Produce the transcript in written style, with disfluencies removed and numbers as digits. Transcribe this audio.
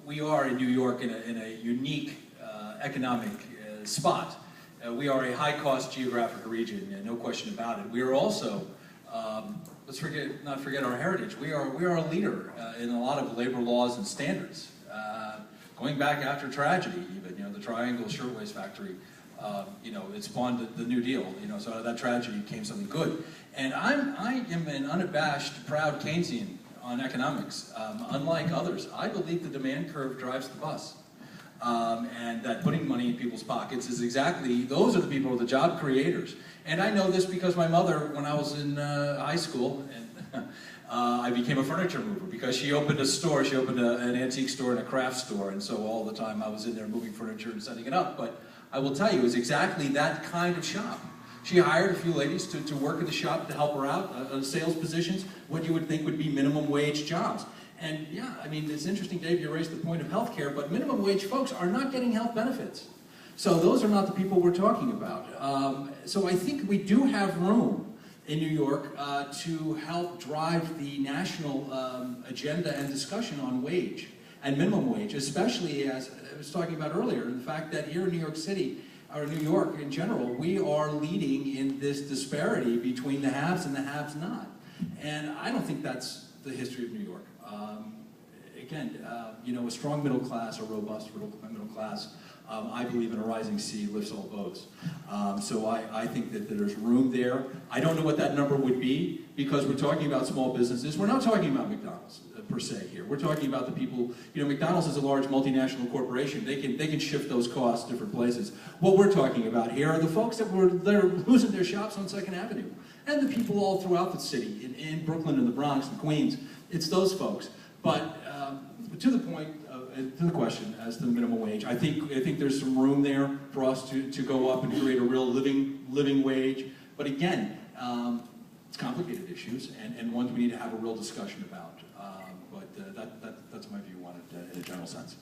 we are in New York in a unique economic spot. We are a high-cost geographic region, and no question about it. We are also, let's not forget our heritage. We are a leader in a lot of labor laws and standards. Going back after tragedy, even, you know, the Triangle Shirtwaist Factory, you know, it spawned the New Deal. You know, so out of that tragedy came something good. And I am an unabashed, proud Keynesian on economics. Unlike others, I believe the demand curve drives the bus. And that putting money in people's pockets is exactly, those are the people who are the job creators. And I know this because my mother, when I was in high school, and I became a furniture mover because she opened a store, she opened an antique store and a craft store, and so all the time I was in there moving furniture and setting it up. But I will tell you, it was exactly that kind of shop. She hired a few ladies to work in the shop to help her out on sales positions, what you would think would be minimum wage jobs. And yeah, I mean, it's interesting, Dave, you raised the point of healthcare, but minimum wage folks are not getting health benefits. So those are not the people we're talking about. So I think we do have room in New York to help drive the national agenda and discussion on wage and minimum wage, especially as I was talking about earlier, the fact that here in New York City, or New York in general, we are leading in this disparity between the haves and the have-not. And I don't think that's the history of New York. Again, you know, a strong middle class, a robust middle class, I believe in a rising sea lifts all boats. So I think that there's room there. I don't know what that number would be because we're talking about small businesses. We're not talking about McDonald's per se here. We're talking about the people, you know, McDonald's is a large multinational corporation. They can shift those costs different places. What we're talking about here are the folks they're losing their shops on 2nd Avenue. And the people all throughout the city, in Brooklyn and the Bronx and Queens. It's those folks. But to the point, to the question as to the minimum wage, I think there's some room there for us to go up and create a real living wage. But again, it's complicated issues and ones we need to have a real discussion about. But that's my view on it in a general sense.